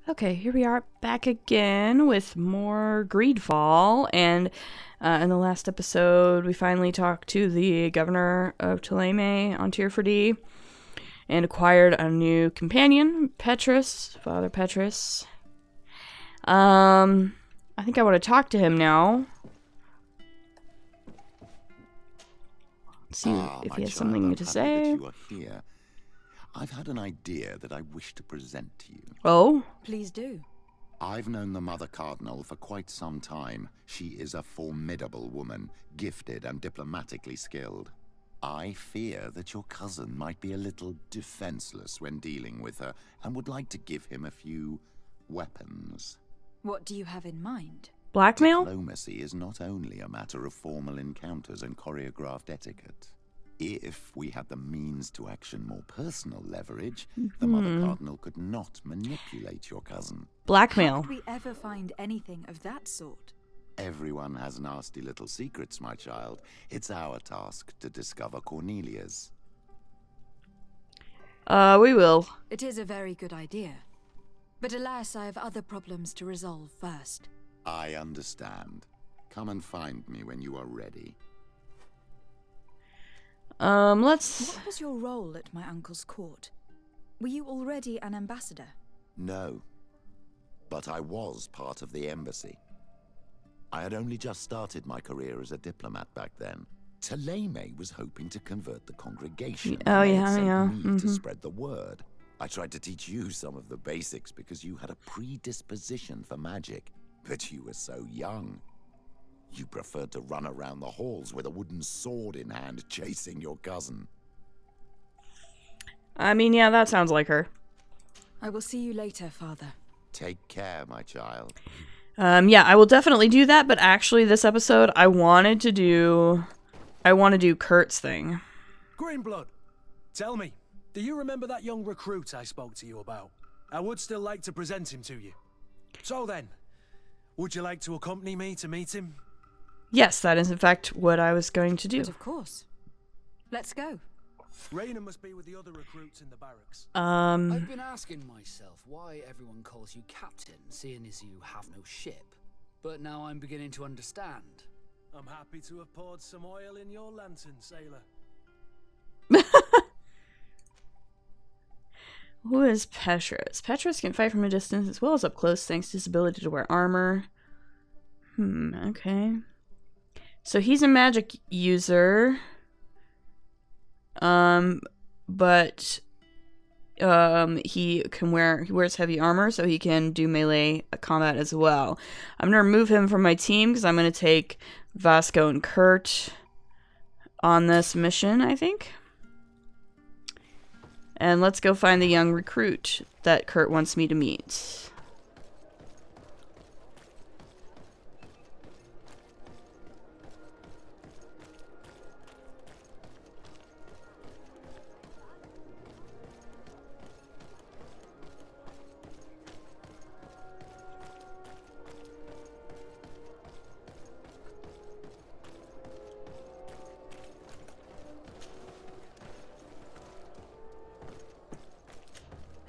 Okay, here we are back again with more GreedFall, and in the last episode we finally talked to the governor of Ptolemy on Tier 4D and acquired a new companion, Petrus, Father Petrus. I think I want to talk to him now. See if he has something to say. You are here. I've had an idea that I wish to present to you. Oh? Please do. I've known the Mother Cardinal for quite some time. She is a formidable woman, gifted and diplomatically skilled. I fear that your cousin might be a little defenseless when dealing with her, and would like to give him a few weapons. What do you have in mind? Blackmail? Diplomacy is not only a matter of formal encounters and choreographed etiquette. If we had the means to action more personal leverage, the Mother Cardinal could not manipulate your cousin. Blackmail. How would we ever find anything of that sort? Everyone has nasty little secrets, my child. It's our task to discover Cornelia's. We will. It is a very good idea. But alas, I have other problems to resolve first. I understand. Come and find me when you are ready. Let's... What was your role at my uncle's court? Were you already an ambassador? No. But I was part of the embassy. I had only just started my career as a diplomat back then. Ptolemy was hoping to convert the congregation. Oh, and they yeah, had sent yeah. me to spread the word. I tried to teach you some of the basics because you had a predisposition for magic. But you were so young. You preferred to run around the halls with a wooden sword in hand, chasing your cousin. I mean, yeah, that sounds like her. I will see you later, Father. Take care, my child. Yeah, I will definitely do that, but actually this episode, I want to do Kurt's thing. Greenblood, tell me, do you remember that young recruit I spoke to you about? I would still like to present him to you. So then, would you like to accompany me to meet him? Yes, that is in fact what I was going to do. But of course. Let's go. Raina must be with the other recruits in the barracks. I've been asking myself why everyone calls you captain, seeing as you have no ship. But now I'm beginning to understand. I'm happy to have poured some oil in your lantern, sailor. Who is Petrus? Petrus can fight from a distance as well as up close thanks to his ability to wear armor. Okay. So he's a magic user. But he wears heavy armor, so he can do melee combat as well. I'm gonna remove him from my team because I'm gonna take Vasco and Kurt on this mission, I think. And let's go find the young recruit that Kurt wants me to meet.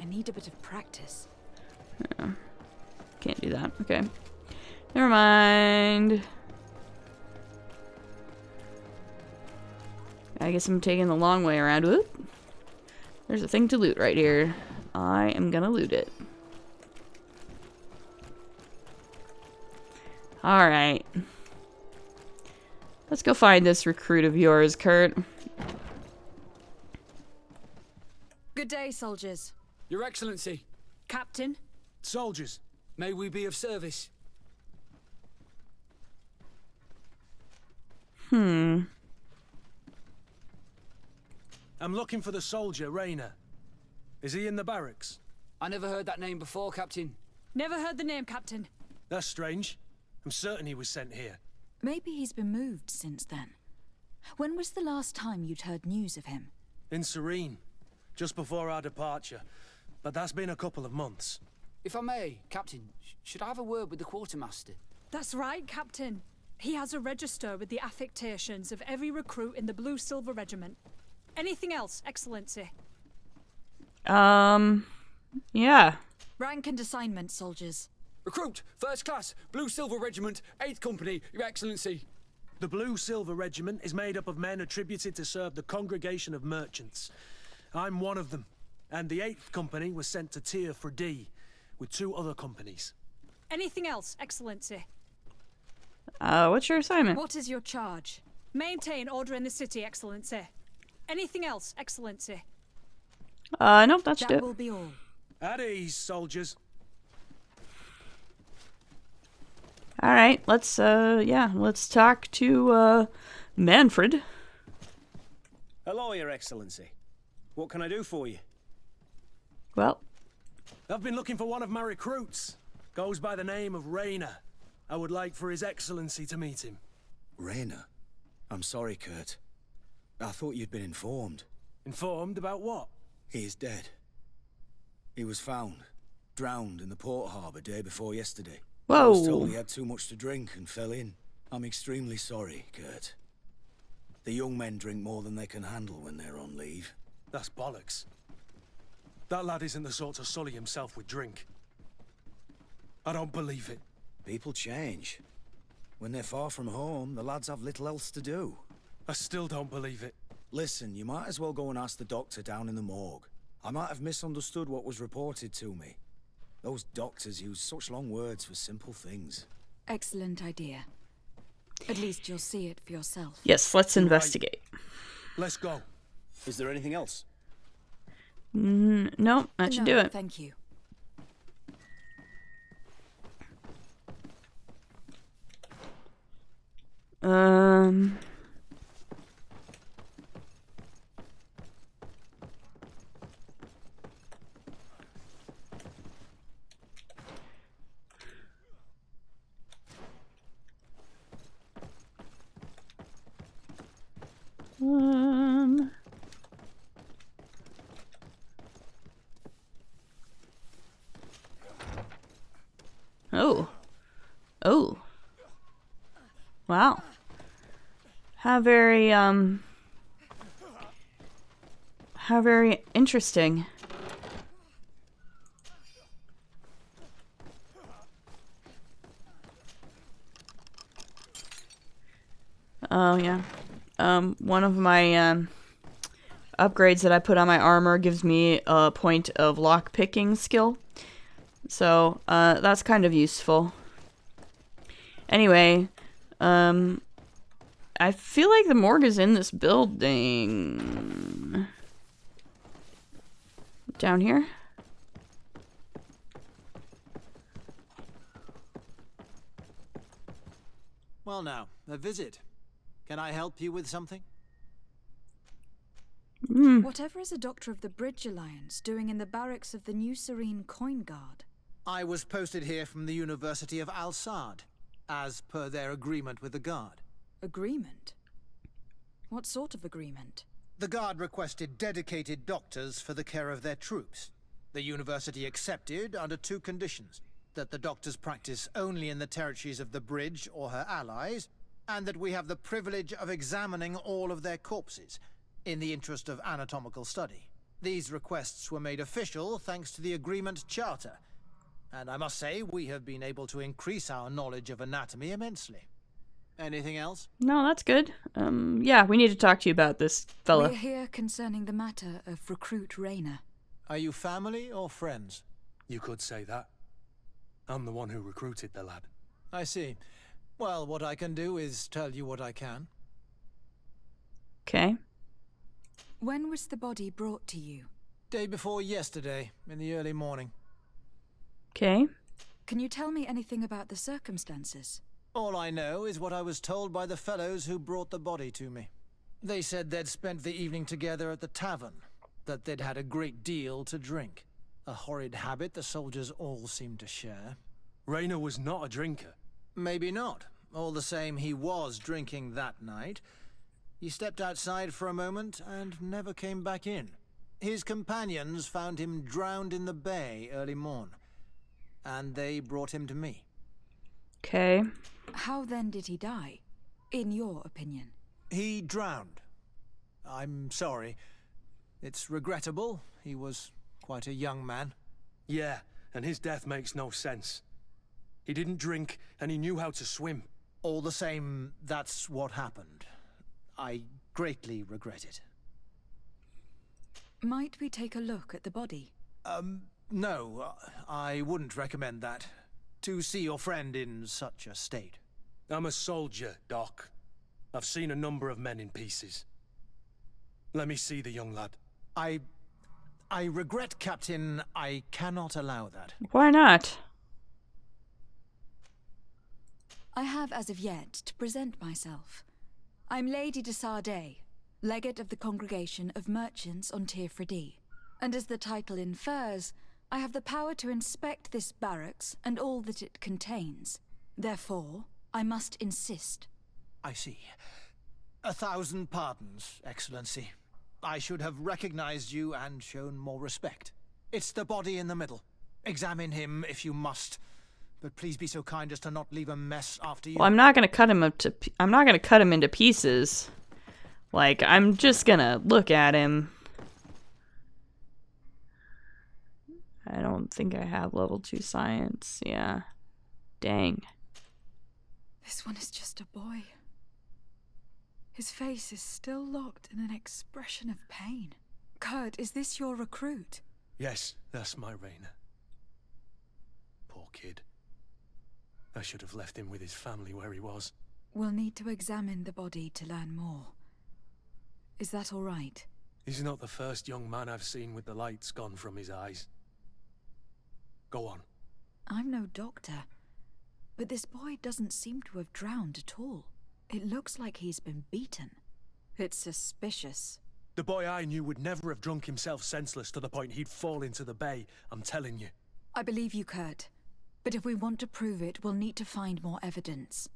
I need a bit of practice. Yeah. Can't do that. Okay. Never mind. I guess I'm taking the long way around. Whoop. There's a thing to loot right here. I am gonna loot it. Alright. Let's go find this recruit of yours, Kurt. Good day, soldiers. Your Excellency, Captain? Soldiers, may we be of service? I'm looking for the soldier, Raina. Is he in the barracks? I never heard that name before, Captain. Never heard the name, Captain. That's strange. I'm certain he was sent here. Maybe he's been moved since then. When was the last time you'd heard news of him? In Serene, just before our departure. But that's been a couple of months. If I may, Captain, should I have a word with the quartermaster? That's right, Captain. He has a register with the affectations of every recruit in the Blue Silver Regiment. Anything else, Excellency? Yeah. Rank and assignment, soldiers. Recruit, first class, Blue Silver Regiment, 8th Company, Your Excellency. The Blue Silver Regiment is made up of men attributed to serve the Congregation of Merchants. I'm one of them, and the 8th Company was sent to Tier Froda with 2 other companies. Anything else, Excellency? What's your assignment? What is your charge? Maintain order in the city, Excellency. Anything else, Excellency? Nope, that should do That it. will be all. At ease, soldiers. All right, let's talk to Manfred. Hello, Your Excellency. What can I do for you? Well, I've been looking for one of my recruits. Goes by the name of Rayner. I would like for His Excellency to meet him. Rayner? I'm sorry, Kurt. I thought you'd been informed. Informed about what? He is dead. He was found, drowned in the port harbour day before yesterday. I was told whoa. he had too much to drink and fell in. I'm extremely sorry, Kurt. The young men drink more than they can handle when they're on leave. That's bollocks. That lad isn't the sort to sully himself with drink. I don't believe it. People change. When they're far from home, the lads have little else to do. I still don't believe it. Listen, you might as well go and ask the doctor down in the morgue. I might have misunderstood what was reported to me. Those doctors use such long words for simple things. Excellent idea. At least you'll see it for yourself. Yes, let's investigate. Let's go. Is there anything else? Nope, that should No, do it. Thank you. Oh. Oh. Wow. How very interesting. Oh, yeah. One of my, upgrades that I put on my armor gives me a point of lock picking skill. So, that's kind of useful. Anyway, I feel like the morgue is in this building. Down here? Well now, a visit. Can I help you with something? Whatever is a doctor of the Bridge Alliance doing in the barracks of the New Serene Coin Guard? I was posted here from the University of Al-Sad, as per their agreement with the Guard. Agreement? What sort of agreement? The Guard requested dedicated doctors for the care of their troops. The University accepted under 2 conditions: that the doctors practice only in the territories of the Bridge or her allies, and that we have the privilege of examining all of their corpses, in the interest of anatomical study. These requests were made official thanks to the Agreement Charter, and I must say we have been able to increase our knowledge of anatomy immensely. Anything else? No, that's good. Yeah, we need to talk to you about this fella. We're here concerning the matter of recruit Rayner. Are you family or friends? You could say that. I'm the one who recruited the lad. I see. Well, what I can do is tell you what I can. Okay. When was the body brought to you? Day before yesterday, in the early morning. Okay. Can you tell me anything about the circumstances? All I know is what I was told by the fellows who brought the body to me. They said they'd spent the evening together at the tavern, that they'd had a great deal to drink. A horrid habit the soldiers all seemed to share. Rayner was not a drinker. Maybe not. All the same, he was drinking that night. He stepped outside for a moment and never came back in. His companions found him drowned in the bay early morn, and they brought him to me. Okay. How then did he die, in your opinion? He drowned. I'm sorry. It's regrettable. He was quite a young man. Yeah, and his death makes no sense. He didn't drink, and he knew how to swim. All the same, that's what happened. I greatly regret it. Might we take a look at the body? No, I wouldn't recommend that. To see your friend in such a state. I'm a soldier, Doc. I've seen a number of men in pieces. Let me see the young lad. I regret, Captain. I cannot allow that. Why not? I have as of yet to present myself. I'm Lady de Sardet, legate of the Congregation of Merchants on Tir Freddy. And as the title infers, I have the power to inspect this barracks and all that it contains. Therefore, I must insist. I see. 1,000 pardons, Excellency. I should have recognized you and shown more respect. It's the body in the middle. Examine him if you must, but please be so kind as to not leave a mess after you. Well, I'm not gonna cut him I'm not gonna cut him into pieces. Like, I'm just gonna look at him. I don't think I have level 2 science. Yeah. Dang. This one is just a boy. His face is still locked in an expression of pain. Kurt, is this your recruit? Yes, that's my Raina. Poor kid. I should have left him with his family where he was. We'll need to examine the body to learn more. Is that all right? He's not the first young man I've seen with the lights gone from his eyes. Go on. I'm no doctor, but this boy doesn't seem to have drowned at all. It looks like he's been beaten. It's suspicious. The boy I knew would never have drunk himself senseless to the point he'd fall into the bay, I'm telling you. I believe you, Kurt. But if we want to prove it, we'll need to find more evidence.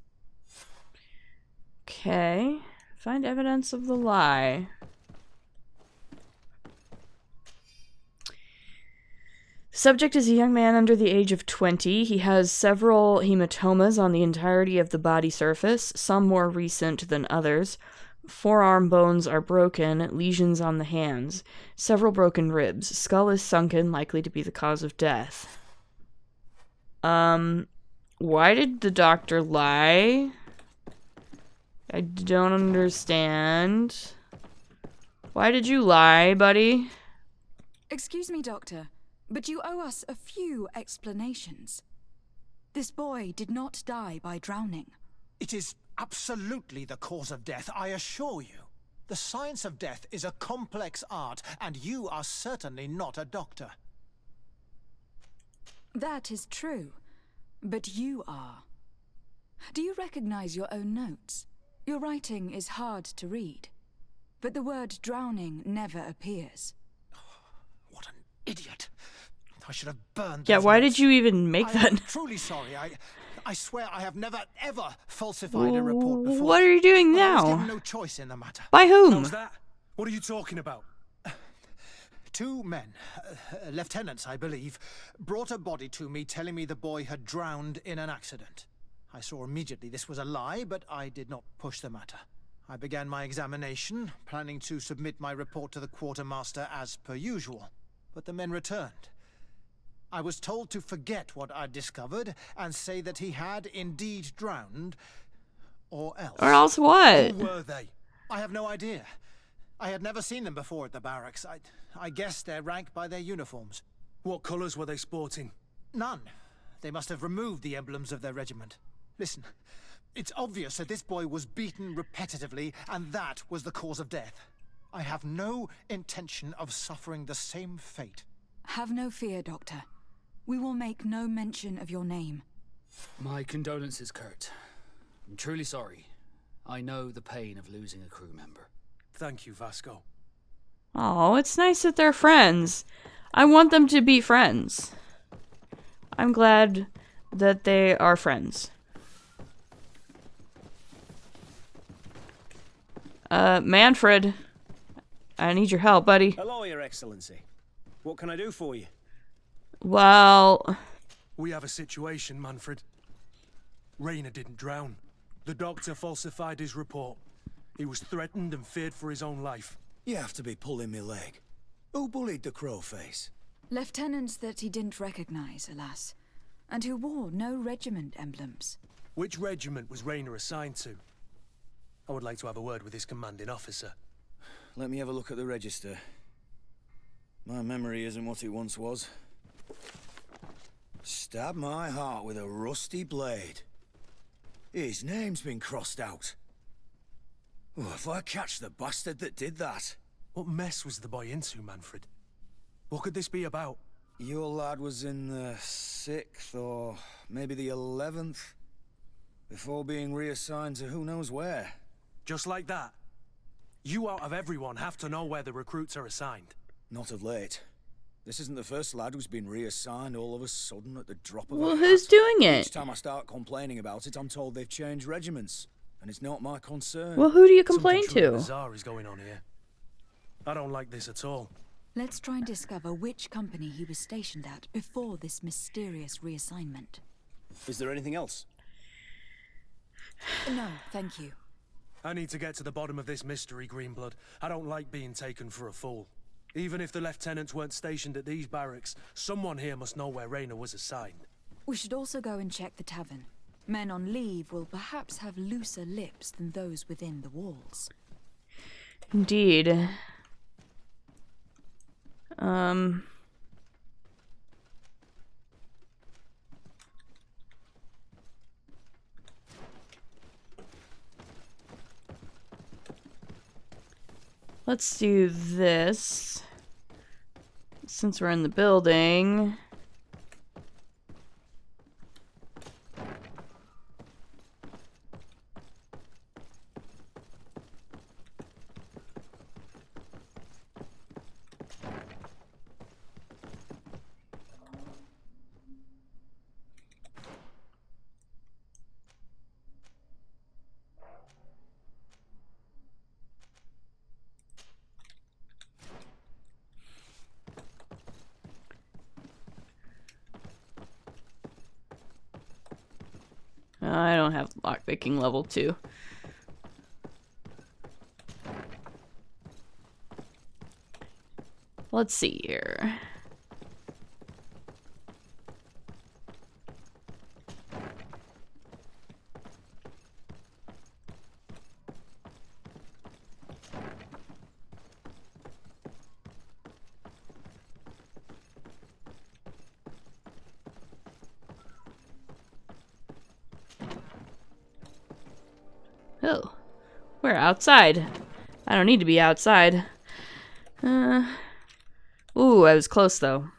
Okay. Find evidence of the lie. Subject is a young man under the age of 20. He has several hematomas on the entirety of the body surface, some more recent than others. Forearm bones are broken, lesions on the hands, several broken ribs. Skull is sunken, likely to be the cause of death. Why did the doctor lie? I don't understand. Why did you lie, buddy? Excuse me, Doctor, but you owe us a few explanations. This boy did not die by drowning. It is absolutely the cause of death, I assure you. The science of death is a complex art, and you are certainly not a doctor. That is true, but you are. Do you recognize your own notes? Your writing is hard to read, but the word drowning never appears. What an idiot. I should have burned Yeah, those why notes. did you even make that? I'm truly sorry. I swear I have never, ever falsified a report before. What are you doing But I was now? given no choice in the matter. By whom? How's that? What are you talking about? 2 men, lieutenants I believe, brought a body to me telling me the boy had drowned in an accident. I saw immediately this was a lie, but I did not push the matter. I began my examination, planning to submit my report to the quartermaster as per usual. But the men returned. I was told to forget what I'd discovered and say that he had indeed drowned, or else. Or else what? Who were they? I have no idea. I had never seen them before at the barracks. I guessed their rank by their uniforms. What colours were they sporting? None. They must have removed the emblems of their regiment. Listen, it's obvious that this boy was beaten repetitively, and that was the cause of death. I have no intention of suffering the same fate. Have no fear, Doctor. We will make no mention of your name. My condolences, Kurt. I'm truly sorry. I know the pain of losing a crew member. Thank you, Vasco. Oh, it's nice that they're friends. I want them to be friends. I'm glad that they are friends. Manfred, I need your help, buddy. Hello, Your Excellency. What can I do for you? Well, We have a situation, Manfred. Raina didn't drown. The doctor falsified his report. He was threatened and feared for his own life. You have to be pulling me leg. Who bullied the crow face? Lieutenants that he didn't recognize, alas, and who wore no regiment emblems. Which regiment was Rayner assigned to? I would like to have a word with his commanding officer. Let me have a look at the register. My memory isn't what it once was. Stab my heart with a rusty blade. His name's been crossed out. Oh, if I catch the bastard that did that. What mess was the boy into, Manfred? What could this be about? Your lad was in the 6th or maybe the 11th, before being reassigned to who knows where. Just like that? You out of everyone have to know where the recruits are assigned. Not of late. This isn't the first lad who's been reassigned all of a sudden at the drop of a Well, hat. who's doing it? Each time I start complaining about it, I'm told they've changed regiments, and it's not my concern. Well, who do you complain Something truly to? bizarre is going on here. I don't like this at all. Let's try and discover which company he was stationed at before this mysterious reassignment. Is there anything else? No, thank you. I need to get to the bottom of this mystery, Greenblood. I don't like being taken for a fool. Even if the lieutenants weren't stationed at these barracks, someone here must know where Rayner was assigned. We should also go and check the tavern. Men on leave will perhaps have looser lips than those within the walls. Indeed. Let's do this. Since we're in the building. I don't have lockpicking level 2. Let's see here. Oh, we're outside. I don't need to be outside. Ooh, I was close though.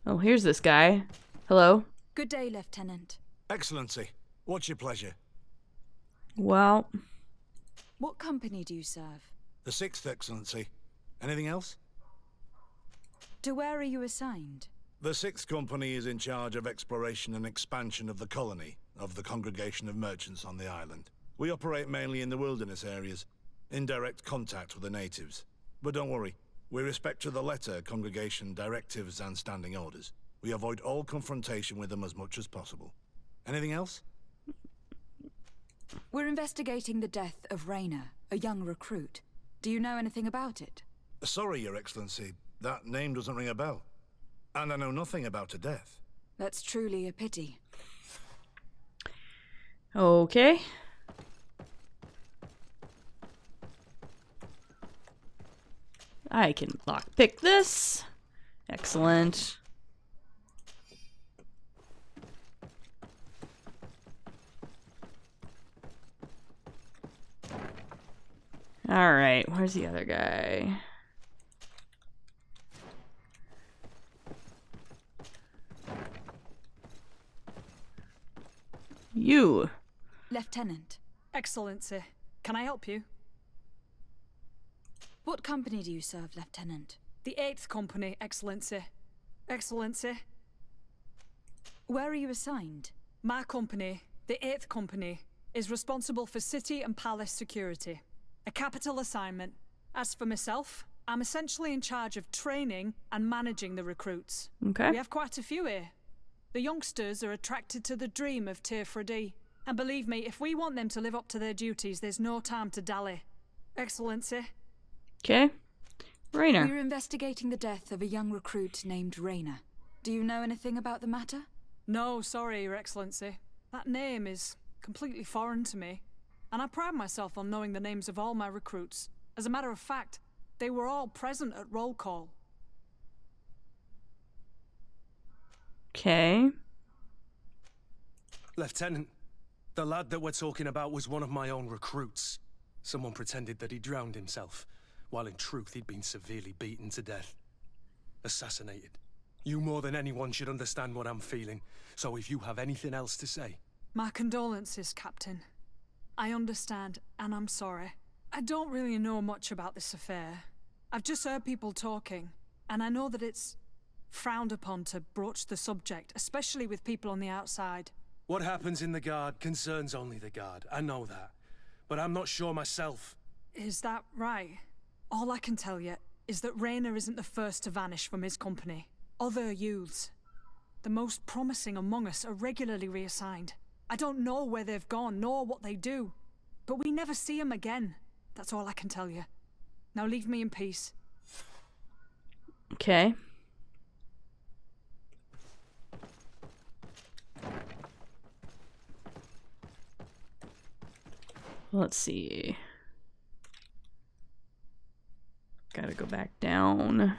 Oh, here's this guy. Hello? Good day, Lieutenant. Excellency, what's your pleasure? Well, What company do you serve? The 6th, Excellency. Anything else? To where are you assigned? The 6th Company is in charge of exploration and expansion of the colony of the Congregation of Merchants on the island. We operate mainly in the wilderness areas, in direct contact with the natives. But don't worry, we respect to the letter Congregation directives and standing orders. We avoid all confrontation with them as much as possible. Anything else? We're investigating the death of Rayner, a young recruit. Do you know anything about it? Sorry, Your Excellency, that name doesn't ring a bell. And I know nothing about her death. That's truly a pity. okay. I can lockpick this. Excellent. Alright, where's the other guy? You. Lieutenant, Excellency, can I help you? what company do you serve, Lieutenant? The 8th Company, Excellency. Excellency, Where are you assigned? my company, the 8th Company, is responsible for city and palace security. A capital assignment. As for myself, I'm essentially in charge of training and managing the recruits. Okay. We have quite a few here. The youngsters are attracted to the dream of Tear Froda. And believe me, if we want them to live up to their duties, there's no time to dally. Excellency, Okay. Rainer. We're investigating the death of a young recruit named Rainer. Do you know anything about the matter? No, sorry, Your Excellency. That name is completely foreign to me. And I pride myself on knowing the names of all my recruits. As a matter of fact, they were all present at roll call. Okay. Lieutenant, the lad that we're talking about was one of my own recruits. Someone pretended that he drowned himself, while in truth he'd been severely beaten to death. Assassinated. You more than anyone should understand what I'm feeling, so if you have anything else to say... My condolences, Captain. I understand, and I'm sorry. I don't really know much about this affair. I've just heard people talking, and I know that it's frowned upon to broach the subject, especially with people on the outside. What happens in the Guard concerns only the Guard, I know that. But I'm not sure myself. Is that right? All I can tell you is that Rainer isn't the first to vanish from his company. Other youths, the most promising among us, are regularly reassigned. I don't know where they've gone, nor what they do. But we never see them again. That's all I can tell you. Now leave me in peace. Okay. Let's see. Gotta go back down.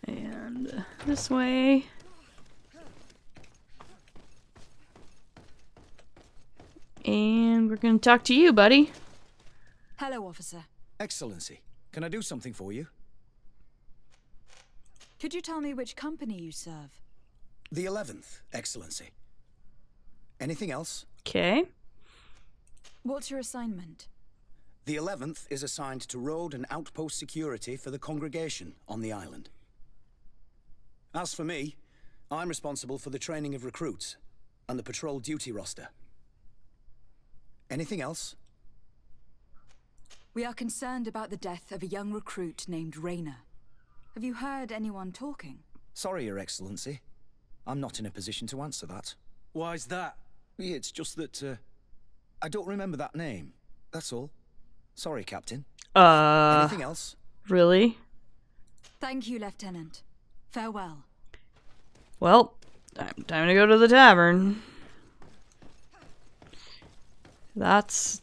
And this way. And we're gonna talk to you, buddy. Hello, officer. Excellency, can I do something for you? Could you tell me which company you serve? The 11th, Excellency. Anything else? Okay. What's your assignment? The 11th is assigned to road and outpost security for the congregation on the island. As for me, I'm responsible for the training of recruits and the patrol duty roster. Anything else? We are concerned about the death of a young recruit named Rainer. Have you heard anyone talking? Sorry, Your Excellency. I'm not in a position to answer that. Why's that? It's just that, I don't remember that name. That's all. Sorry, Captain. Anything else? Really? Thank you, Lieutenant. Farewell. Well, time to go to the tavern. That's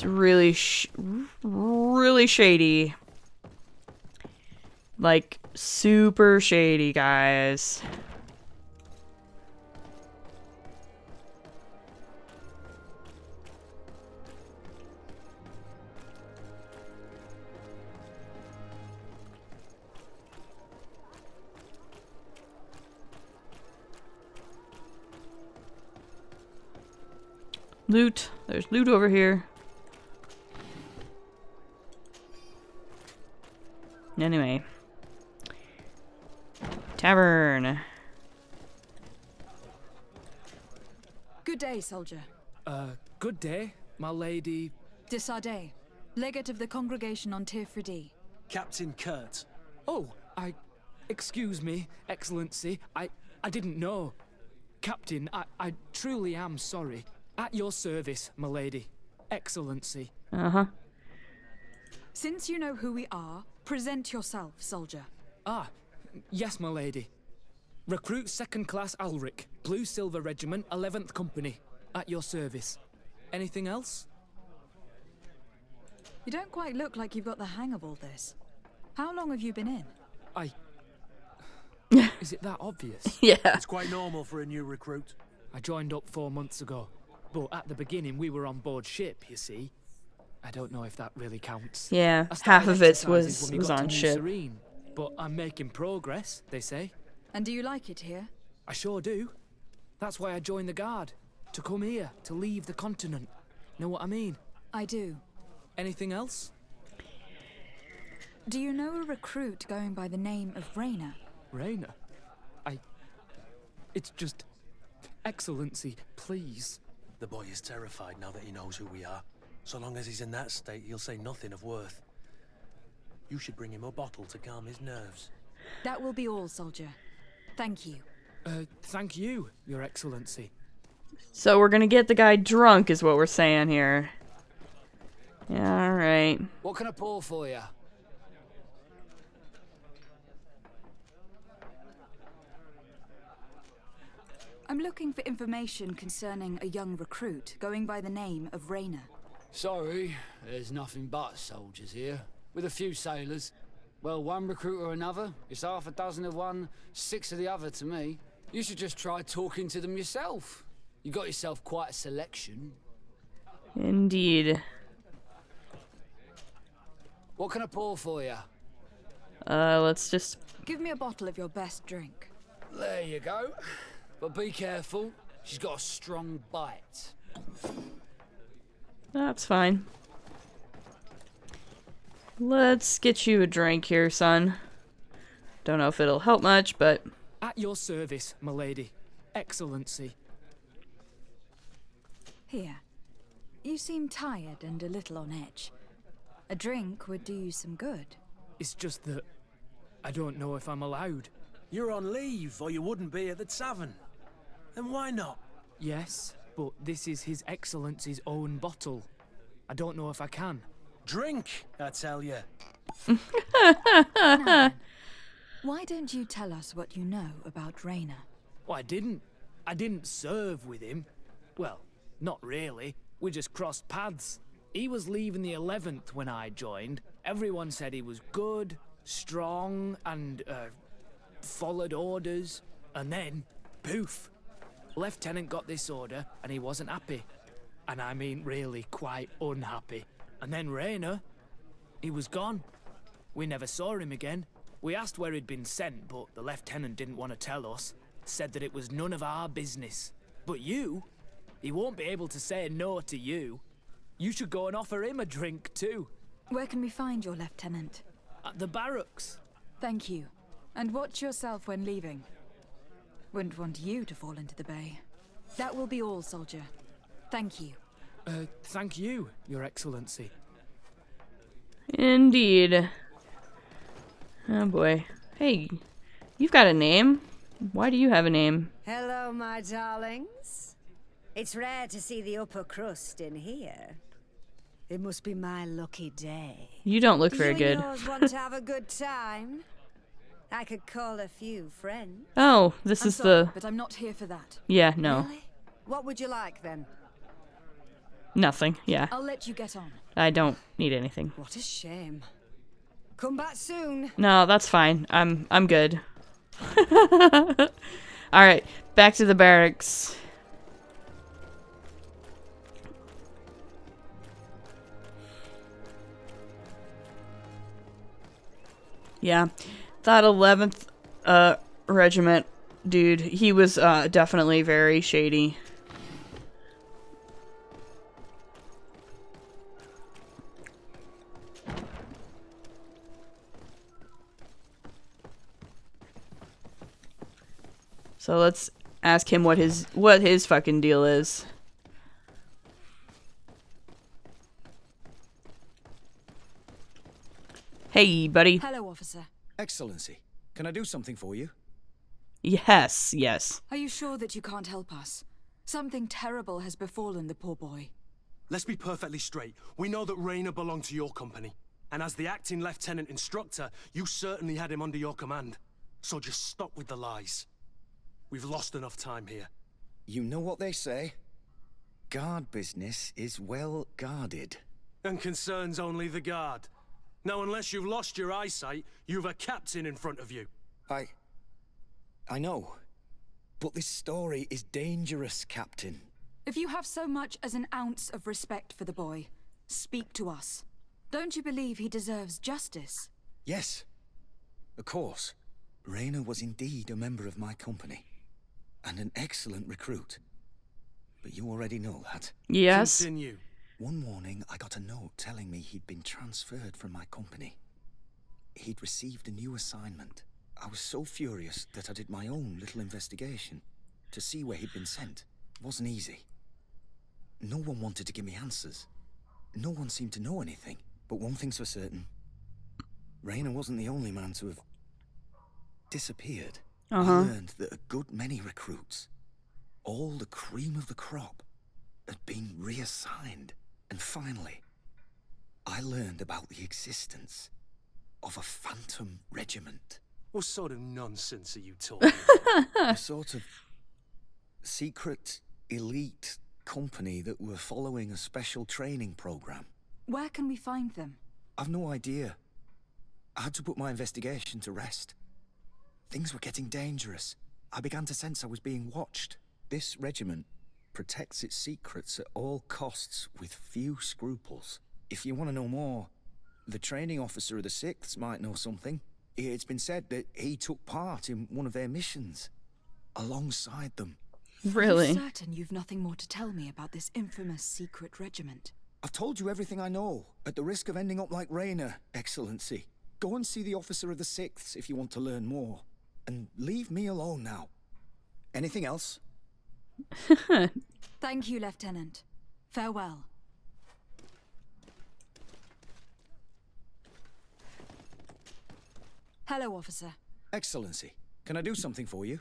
really really shady. Like, super shady, guys. Loot. There's loot over here. Anyway. Tavern. Good day, soldier. Good day, my lady. De Sardet, legate of the congregation on Tir Froda. Captain Kurt. Oh, excuse me, Excellency. I didn't know. Captain, I truly am sorry. At your service, my lady. Excellency. Uh-huh. Since you know who we are, present yourself, soldier. Ah, yes, my lady. Recruit 2nd Class Alric, Blue Silver Regiment, 11th Company. At your service. Anything else? You don't quite look like you've got the hang of all this. How long have you been in? Is it that obvious? Yeah. It's quite normal for a new recruit. I joined up 4 months ago. But at the beginning, we were on board ship, you see. I don't know if that really counts. Yeah, I started half of it exercises when we was got on to New ship. Serene, but I'm making progress, they say. And do you like it here? I sure do. That's why I joined the Guard. To come here, to leave the continent. Know what I mean? I do. Anything else? Do you know a recruit going by the name of Rainer? Rainer? It's just... Excellency, please. The boy is terrified now that he knows who we are. So long as he's in that state, he'll say nothing of worth. You should bring him a bottle to calm his nerves. That will be all, soldier. Thank you. Thank you, Your Excellency. So we're gonna get the guy drunk, is what we're saying here. Yeah, alright. What can I pour for you? I'm looking for information concerning a young recruit going by the name of Rayner. Sorry, there's nothing but soldiers here, with a few sailors. Well, one recruit or another, it's half a dozen of one, 6 of the other to me. You should just try talking to them yourself. You got yourself quite a selection. Indeed. What can I pour for you? Let's just... Give me a bottle of your best drink. There you go. But be careful, she's got a strong bite. That's fine. Let's get you a drink here, son. Don't know if it'll help much, but... At your service, milady. Excellency. Here. You seem tired and a little on edge. A drink would do you some good. It's just that I don't know if I'm allowed. You're on leave, or you wouldn't be at the tavern. Then why not? Yes, but this is His Excellency's own bottle. I don't know if I can. Drink, I tell you. Now then, why don't you tell us what you know about Rayner? Well, I didn't serve with him. Well, not really. We just crossed paths. He was leaving the 11th when I joined. Everyone said he was good, strong, and, followed orders. And then, poof. Lieutenant got this order, and he wasn't happy. And I mean really quite unhappy. And then Rayner, he was gone. We never saw him again. We asked where he'd been sent, but the lieutenant didn't want to tell us. Said that it was none of our business. But you, he won't be able to say no to you. You should go and offer him a drink too. Where can we find your lieutenant? At the barracks. Thank you. And watch yourself when leaving. Wouldn't want you to fall into the bay. That will be all, soldier. Thank you. Thank you, Your Excellency. Indeed. Oh boy. Hey, you've got a name. Why do you have a name? Hello, my darlings. It's rare to see the upper crust in here. It must be my lucky day. You don't look very You good. and yours want to have a good time? I could call a few friends. Oh, this I'm is sorry, the... but I'm not here for that. Yeah, no. Really? What would you like, then? Nothing, yeah. I'll let you get on. I don't need anything. What a shame. Come back soon. No, that's fine. I'm good. Alright, back to the barracks. Yeah, that 11th regiment dude, he was definitely very shady. So let's ask him what his fucking deal is. Hey, buddy. Hello, officer. Excellency, can I do something for you? Yes, yes. Are you sure that you can't help us? Something terrible has befallen the poor boy. Let's be perfectly straight. We know that Rayner belonged to your company. And as the acting lieutenant instructor, you certainly had him under your command. So just stop with the lies. We've lost enough time here. You know what they say? Guard business is well guarded. And concerns only the guard. Now, unless you've lost your eyesight, you've a captain in front of you. I know. But this story is dangerous, Captain. If you have so much as an ounce of respect for the boy, speak to us. Don't you believe he deserves justice? Yes. Of course. Rayner was indeed a member of my company. And an excellent recruit. But you already know that. Yes. Continue. One morning, I got a note telling me he'd been transferred from my company. He'd received a new assignment. I was so furious that I did my own little investigation to see where he'd been sent. It wasn't easy. No one wanted to give me answers. No one seemed to know anything. But one thing's for certain. Rainer wasn't the only man to have disappeared. Uh-huh. I learned that a good many recruits, all the cream of the crop, had been reassigned. And finally, I learned about the existence of a phantom regiment. What sort of nonsense are you talking A sort of secret, elite company that were following a special training program. Where can we find them? I've no idea. I had to put my investigation to rest. Things were getting dangerous. I began to sense I was being watched. This regiment protects its secrets at all costs with few scruples. If you want to know more, the training officer of the 6th might know something. It's been said that he took part in one of their missions, alongside them. Really? Are you certain you've nothing more to tell me about this infamous secret regiment? I've told you everything I know, at the risk of ending up like Rainer, Excellency. Go and see the officer of the 6th if you want to learn more. And leave me alone now. Anything else? Thank you, Lieutenant. Farewell. Hello, officer. Excellency, can I do something for you?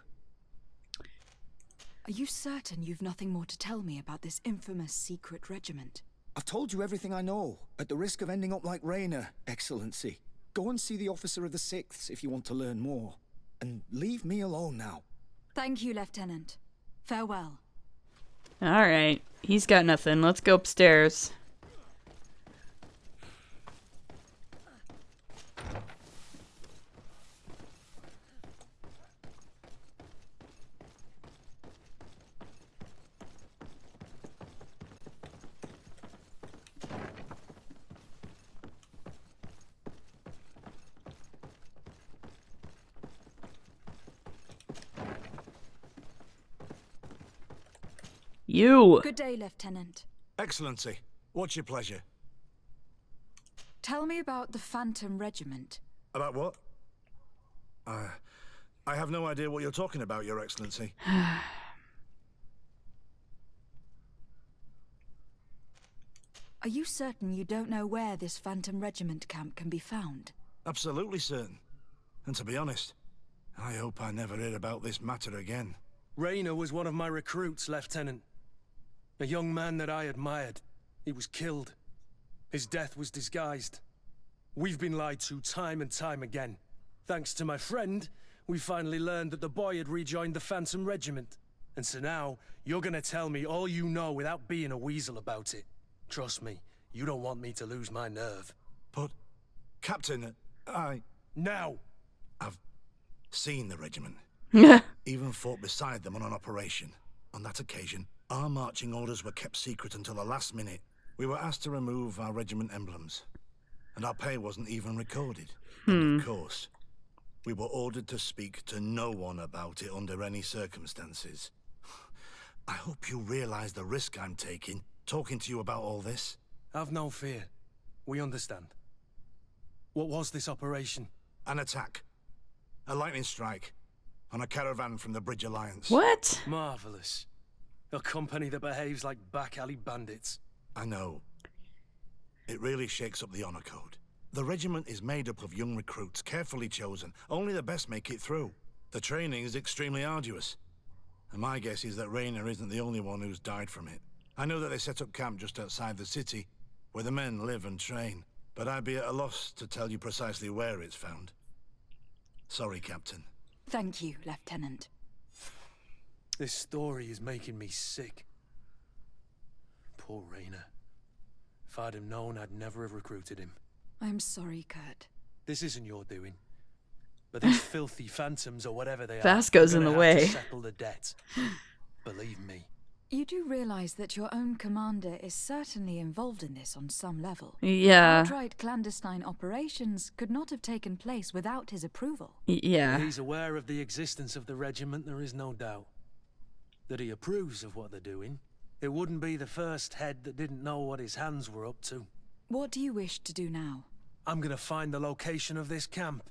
Are you certain you've nothing more to tell me about this infamous secret regiment? I've told you everything I know, at the risk of ending up like Rainer, Excellency. Go and see the officer of the 6th if you want to learn more. And leave me alone now. Thank you, Lieutenant. Farewell. Alright. He's got nothing. Let's go upstairs. You! Good day, Lieutenant. Excellency, what's your pleasure? Tell me about the Phantom Regiment. About what? I have no idea what you're talking about, Your Excellency. Are you certain you don't know where this Phantom Regiment camp can be found? Absolutely certain. And to be honest, I hope I never hear about this matter again. Rainer was one of my recruits, Lieutenant. A young man that I admired. He was killed. His death was disguised. We've been lied to time and time again. Thanks to my friend, we finally learned that the boy had rejoined the Phantom Regiment. And so now, you're gonna tell me all you know without being a weasel about it. Trust me, you don't want me to lose my nerve. But, Captain, Now! I've seen the regiment. Even fought beside them on an operation. On that occasion, our marching orders were kept secret until the last minute. We were asked to remove our regiment emblems. And our pay wasn't even recorded. And of course, we were ordered to speak to no one about it under any circumstances. I hope you realize the risk I'm taking, talking to you about all this. Have no fear. We understand. What was this operation? An attack. A lightning strike. On a caravan from the Bridge Alliance. What? Marvelous. A company that behaves like back-alley bandits. I know. It really shakes up the honor code. The regiment is made up of young recruits, carefully chosen. Only the best make it through. The training is extremely arduous. And my guess is that Rainer isn't the only one who's died from it. I know that they set up camp just outside the city, where the men live and train. But I'd be at a loss to tell you precisely where it's found. Sorry, Captain. Thank you, Lieutenant. This story is making me sick. Poor Rainer. If I'd have known, I'd never have recruited him. I'm sorry, Kurt. This isn't your doing. But these filthy phantoms, or whatever they Vasco's are, in the have way. to settle the debt. Believe me. You do realize that your own commander is certainly involved in this on some level. Yeah. Outright clandestine operations could not have taken place without his approval. Yeah. He's aware of the existence of the regiment, there is no doubt. That he approves of what they're doing. It wouldn't be the first head that didn't know what his hands were up to. What do you wish to do now? I'm gonna find the location of this camp.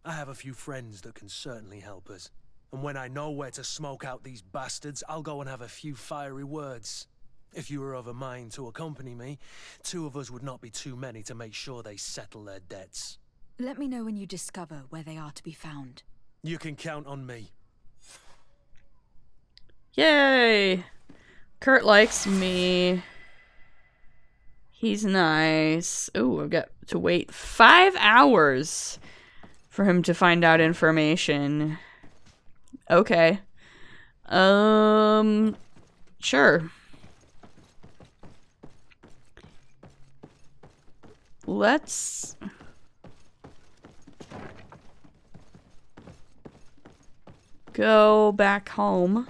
I have a few friends that can certainly help us. And when I know where to smoke out these bastards, I'll go and have a few fiery words. If you were of a mind to accompany me, 2 of us would not be too many to make sure they settle their debts. Let me know when you discover where they are to be found. You can count on me. Yay! Kurt likes me. He's nice. Ooh, I've got to wait 5 hours for him to find out information. Okay. Sure. Let's go back home.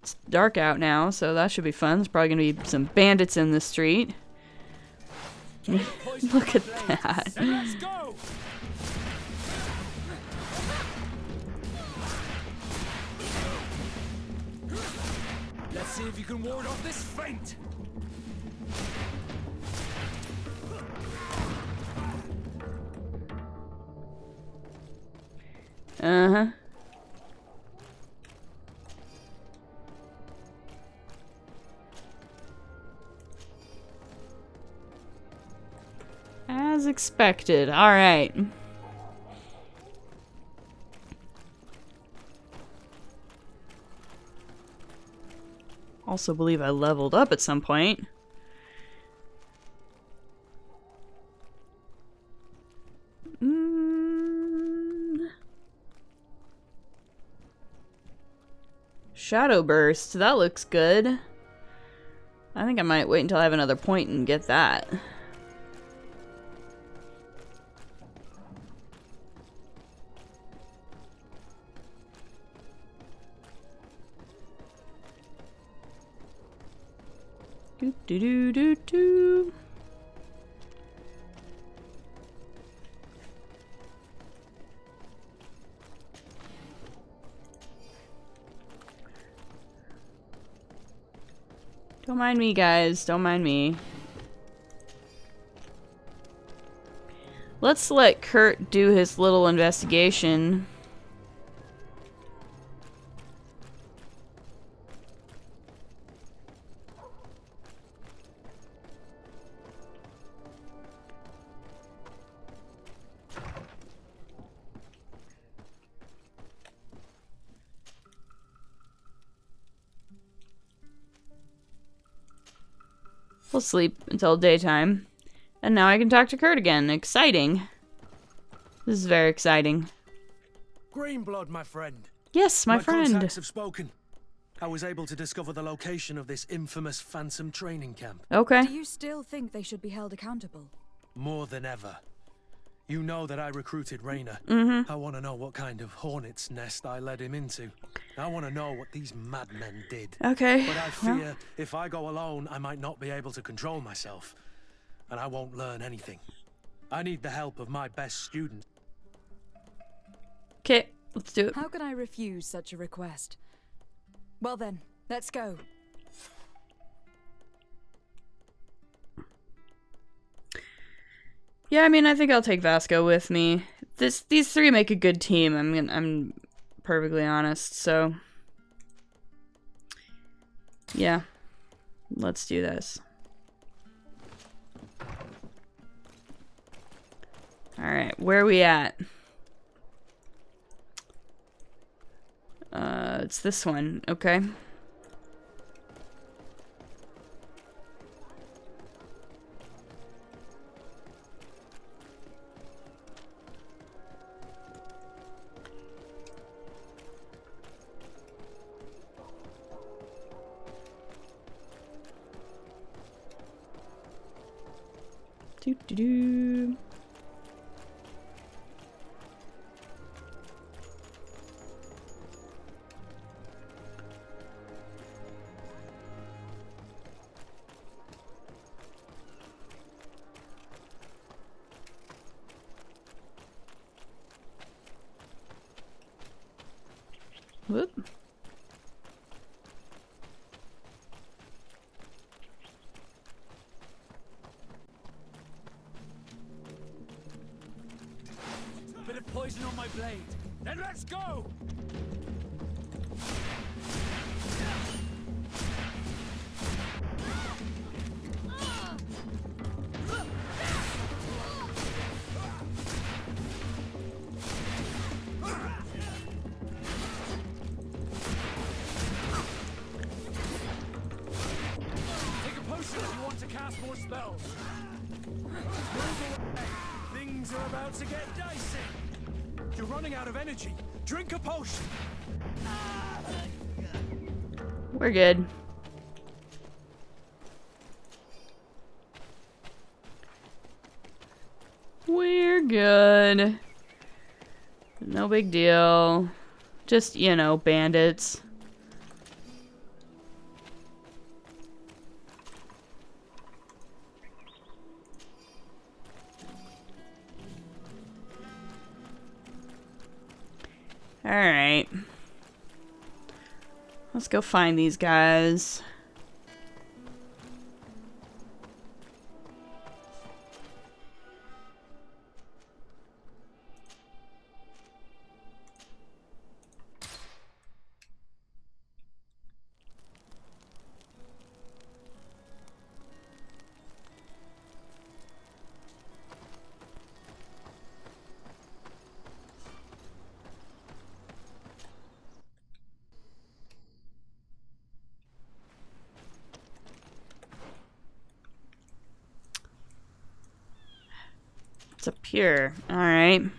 It's dark out now, so that should be fun. There's probably gonna be some bandits in the street. Look at that. Let's go! Let's see if you can ward off this feint. Uh-huh. As expected. All right. Also believe I leveled up at some point. Shadow Burst. That looks good. I think I might wait until I have another point and get that. Do do do do do. Don't mind me, guys. Don't mind me. Let's let Kurt do his little investigation. We'll sleep until daytime. And now I can talk to Kurt again. Exciting. This is very exciting. Greenblood, my friend. Yes, my friend. Contacts have spoken. I was able to discover the location of this infamous Phantom training camp. Okay. Do you still think they should be held accountable? More than ever. You know that I recruited Rayner. I want to know what kind of hornet's nest I led him into. I want to know what these madmen did. Okay. But I fear if I go alone, I might not be able to control myself. And I won't learn anything. I need the help of my best student. Okay, let's do it. How can I refuse such a request? Well then, let's go. Yeah, I mean, I think I'll take Vasco with me. These three make a good team. I'm perfectly honest. So, yeah, let's do this. All right, where are we at? It's this one. Okay. Do do do. Whoop. Bit of poison on my blade. Then let's go! more spells. Move away. Things are about to get dicey. You're running out of energy. Drink a potion. We're good. We're good. No big deal. Just, you know, bandits. Alright. Let's go find these guys. It's up here. Alright.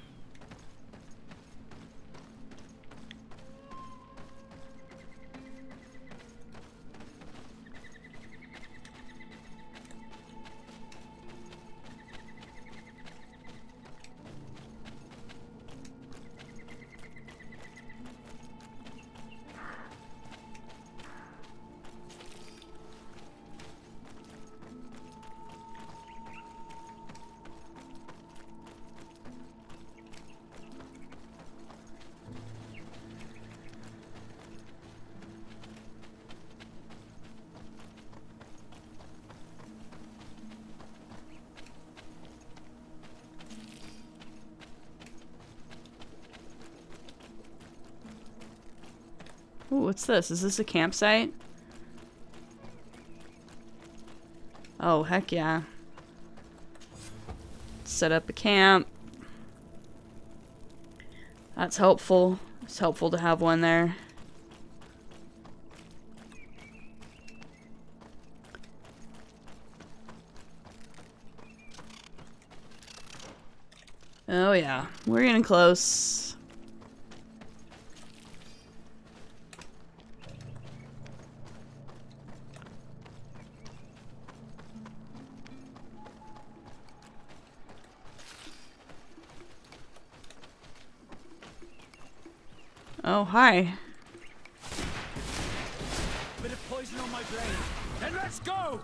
Ooh, what's this? Is this a campsite? Oh, heck yeah. Set up a camp. That's helpful. It's helpful to have one there. Oh yeah, we're getting close. Oh, hi. Bit of poison on my blade. Then let's go!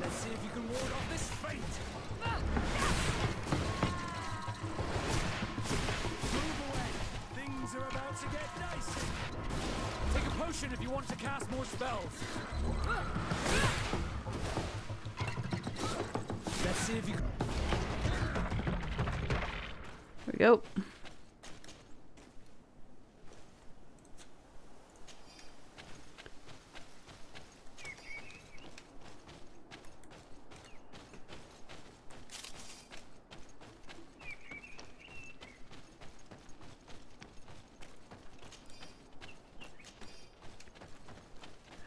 Let's see if you can ward off this fate. Move away. Things are about to get dicey. Take a potion if you want to cast more spells. Let's see if you can. There we go.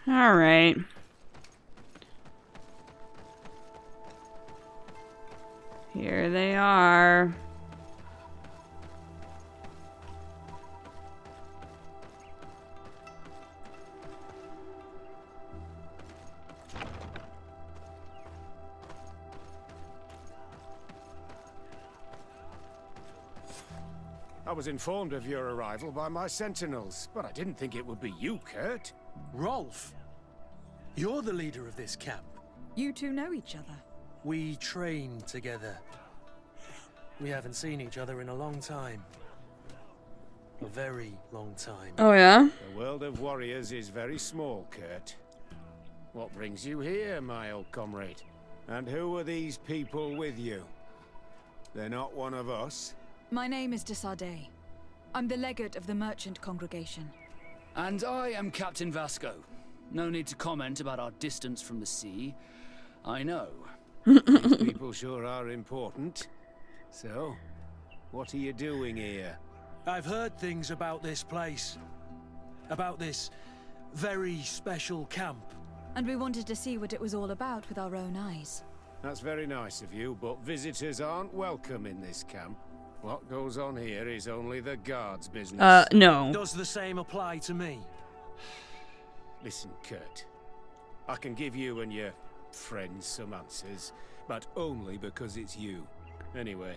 All right. Here they are. I was informed of your arrival by my sentinels, but I didn't think it would be you, Kurt. Rolf, you're the leader of this camp. You two know each other. We train together. We haven't seen each other in a long time. A very long time. Oh, yeah? The world of warriors is very small, Kurt. What brings you here, my old comrade? And who are these people with you? They're not one of us? My name is de Sardet. I'm the legate of the merchant congregation. And I am Captain Vasco. No need to comment about our distance from the sea. I know. These people sure are important. So, What are you doing here? I've heard things about this place. About this very special camp. And we wanted to see what it was all about with our own eyes. That's very nice of you, but visitors aren't welcome in this camp. What goes on here is only the guards' business. No. Does the same apply to me? Listen, Kurt. I can give you and your friends some answers, but only because it's you. Anyway,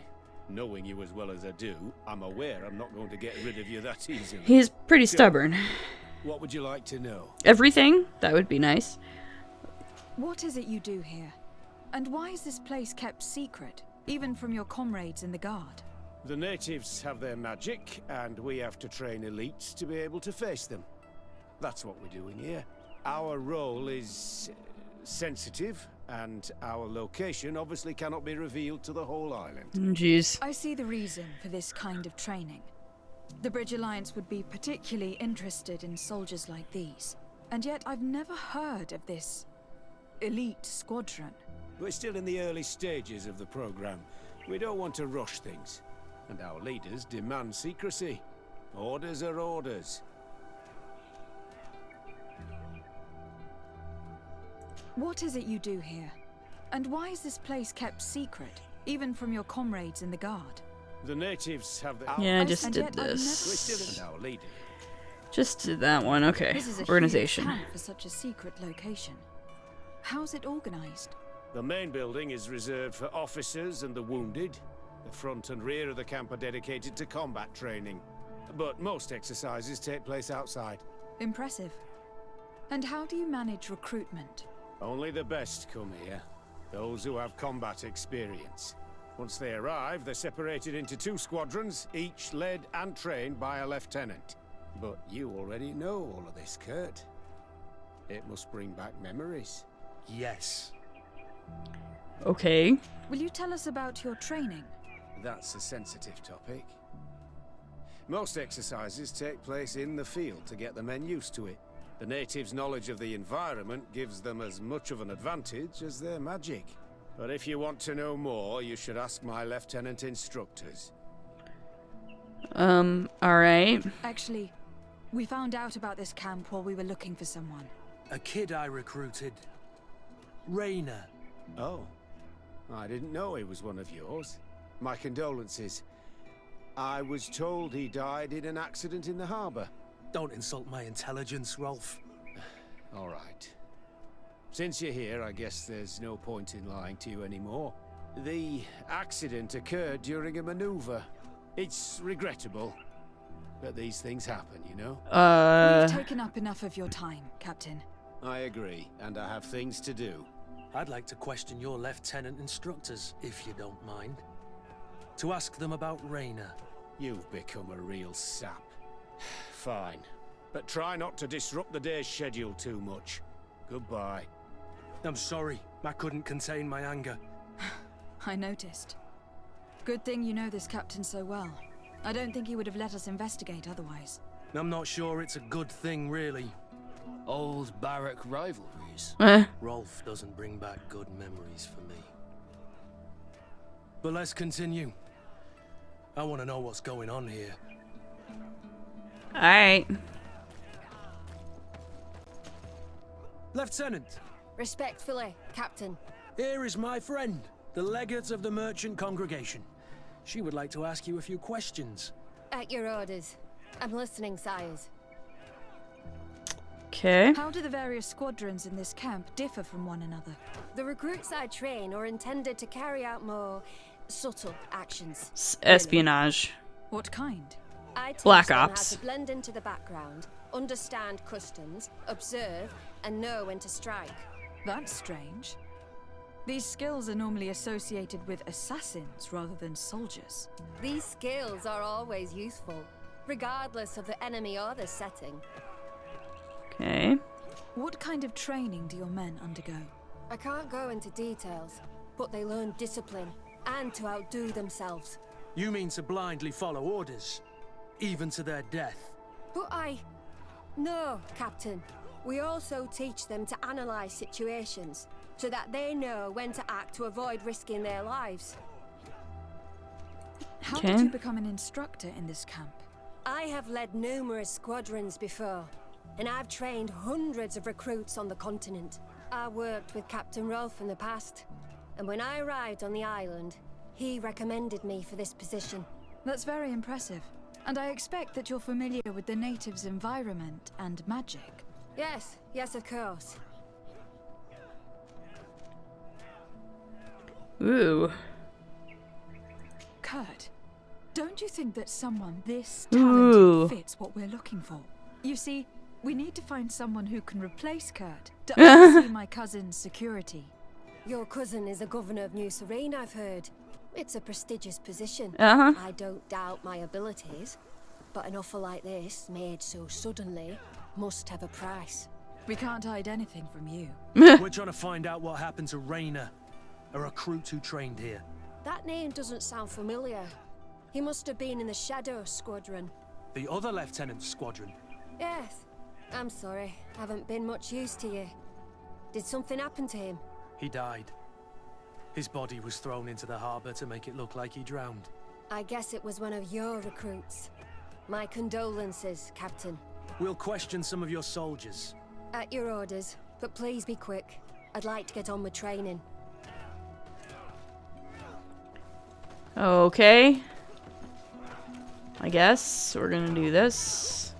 knowing you as well as I do, I'm aware I'm not going to get rid of you that easily. He's pretty stubborn. What would you like to know? Everything? That would be nice. What is it you do here? And why is this place kept secret, even from your comrades in the guard? The natives have their magic, and we have to train elites to be able to face them. That's what we're doing here. Our role is sensitive, and our location obviously cannot be revealed to the whole island. Jeez. I see the reason for this kind of training. The Bridge Alliance would be particularly interested in soldiers like these. And yet I've never heard of this elite squadron. We're still in the early stages of the program. We don't want to rush things. And our leaders demand secrecy. Orders are orders. What is it you do here? And why is this place kept secret, even from your comrades in the guard? The natives have their... Yeah, I just did this. We're still in our leader. Just did that one. Okay. This is a Organization. huge camp for such a secret location. How's it organized? The main building is reserved for officers and the wounded. The front and rear of the camp are dedicated to combat training. But most exercises take place outside. Impressive. And how do you manage recruitment? Only the best come here. Those who have combat experience. Once they arrive, they're separated into 2 squadrons, each led and trained by a lieutenant. But you already know all of this, Kurt. It must bring back memories. Yes. Okay. Will you tell us about your training? That's a sensitive topic. Most exercises take place in the field to get the men used to it. The natives' knowledge of the environment gives them as much of an advantage as their magic. But if you want to know more, you should ask my lieutenant instructors. Alright. Actually, we found out about this camp while we were looking for someone. A kid I recruited. Rainer. Oh. I didn't know he was one of yours. My condolences. I was told he died in an accident in the harbor. Don't insult my intelligence, Rolf. All right. Since you're here, I guess there's no point in lying to you anymore. The accident occurred during a maneuver. It's regrettable, but these things happen, you know? We've taken up enough of your time, Captain. I agree, and I have things to do. I'd like to question your lieutenant instructors, if you don't mind. To ask them about Rainer. You've become a real sap. Fine. But try not to disrupt the day's schedule too much. Goodbye. I'm sorry. I couldn't contain my anger. I noticed. Good thing you know this captain so well. I don't think he would have let us investigate otherwise. I'm not sure it's a good thing, really. Old barrack rivalries. Rolf doesn't bring back good memories for me. But let's continue. I want to know what's going on here. Alright. Lieutenant! Respectfully, Captain. Here is my friend, the legate of the merchant congregation. She would like to ask you a few questions. At your orders. I'm listening, sires. Okay. How do the various squadrons in this camp differ from one another? The recruits I train are intended to carry out more subtle actions. Espionage. What kind? I teach Black them Ops. how to blend into the background, understand customs, observe, and know when to strike. That's strange. These skills are normally associated with assassins rather than soldiers. These skills are always useful, regardless of the enemy or the setting. Okay. What kind of training do your men undergo? I can't go into details, but they learn discipline and to outdo themselves. You mean to blindly follow orders, even to their death? But No, Captain. We also teach them to analyze situations, so that they know when to act to avoid risking their lives. How did you become an instructor in this camp? I have led numerous squadrons before, and I've trained hundreds of recruits on the continent. I worked with Captain Rolfe in the past, and when I arrived on the island, he recommended me for this position. That's very impressive. And I expect that you're familiar with the natives' environment and magic. Yes, yes, of course. Ooh. Kurt, don't you think that someone this Ooh. talented fits what we're looking for? You see, we need to find someone who can replace Kurt to oversee my cousin's security. Your cousin is the governor of New Serene, I've heard. It's a prestigious position. I don't doubt my abilities, but an offer like this, made so suddenly, must have a price. We can't hide anything from you. We're trying to find out what happened to Rayner, a recruit who trained here. That name doesn't sound familiar. He must have been in the Shadow Squadron. The other lieutenant's squadron? Yes. I'm sorry, haven't been much use to you. Did something happen to him? He died. His body was thrown into the harbor to make it look like he drowned. I guess it was one of your recruits. My condolences, Captain. We'll question some of your soldiers. At your orders, but please be quick. I'd like to get on with training. Okay. I guess we're gonna do this.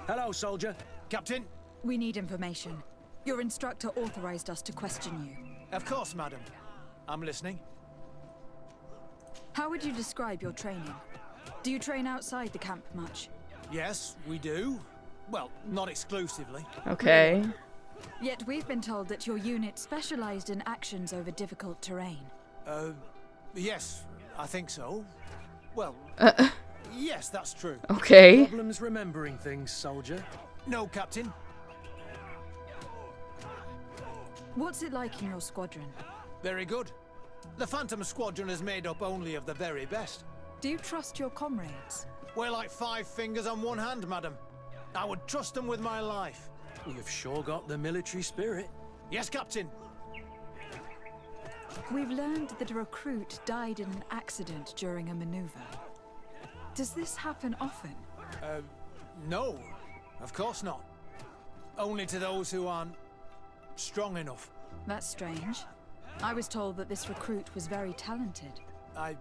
Hello, soldier. Captain? We need information. Your instructor authorized us to question you. Of course, madam. I'm listening. How would you describe your training? Do you train outside the camp much? Yes, we do. Well, not exclusively. Okay. Yet we've been told that your unit specialized in actions over difficult terrain. Yes, I think so. Well, yes, that's true. Okay. Problems remembering things, soldier? No, Captain. What's it like in your squadron? Very good. The Phantom Squadron is made up only of the very best. Do you trust your comrades? We're like 5 fingers on one hand, madam. I would trust them with my life. You've sure got the military spirit. Yes, Captain. We've learned that a recruit died in an accident during a maneuver. Does this happen often? No. Of course not. Only to those who aren't strong enough. That's strange. I was told that this recruit was very talented. I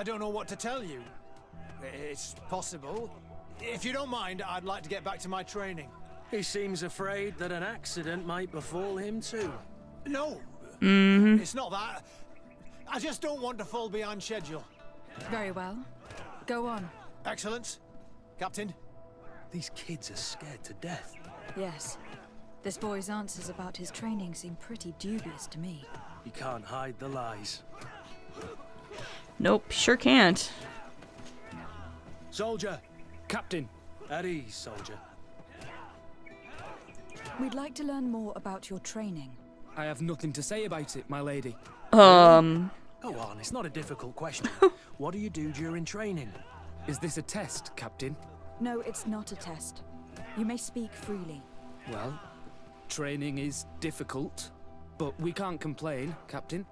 don't know what to tell you. It's possible. If you don't mind, I'd like to get back to my training. He seems afraid that an accident might befall him too. No. It's not that. I just don't want to fall behind schedule. Very well. Go on. Excellence. Captain. These kids are scared to death. Yes. This boy's answers about his training seem pretty dubious to me. You can't hide the lies. Nope, sure can't. Soldier. Captain. At ease, soldier. We'd like to learn more about your training. I have nothing to say about it, my lady. Go on, it's not a difficult question. What do you do during training? Is this a test, Captain? No, it's not a test. You may speak freely. Well, training is difficult, but we can't complain, Captain.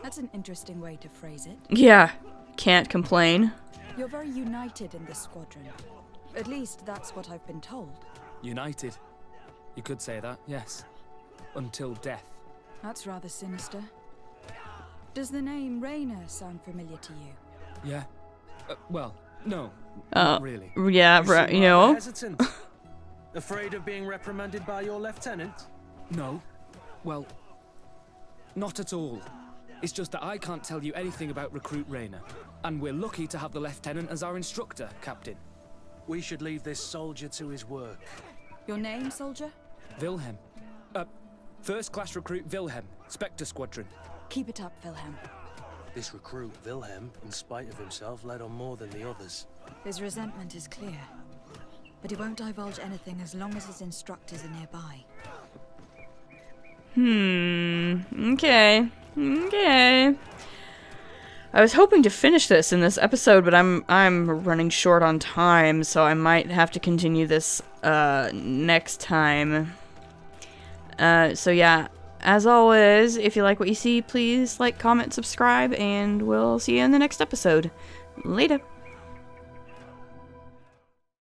That's an interesting way to phrase it. Yeah, can't complain. You're very united in this squadron. At least that's what I've been told. United. You could say that, yes. Until death. That's rather sinister. Does the name Rayner sound familiar to you? Yeah. Well, no. Not really. Yeah, right, you know. Hesitant. Afraid of being reprimanded by your lieutenant? No. Well, not at all. It's just that I can't tell you anything about Recruit Rayner. And we're lucky to have the lieutenant as our instructor, Captain. We should leave this soldier to his work. Your name, soldier? Wilhelm. First class recruit Wilhelm, Spectre Squadron. Keep it up, Wilhelm. This recruit, Wilhelm, in spite of himself, led on more than the others. His resentment is clear. But he won't divulge anything as long as his instructors are nearby. Okay. Okay. I was hoping to finish this in this episode, but I'm running short on time, so I might have to continue this next time. So yeah, as always, if you like what you see, please like, comment, subscribe, and we'll see you in the next episode. Later.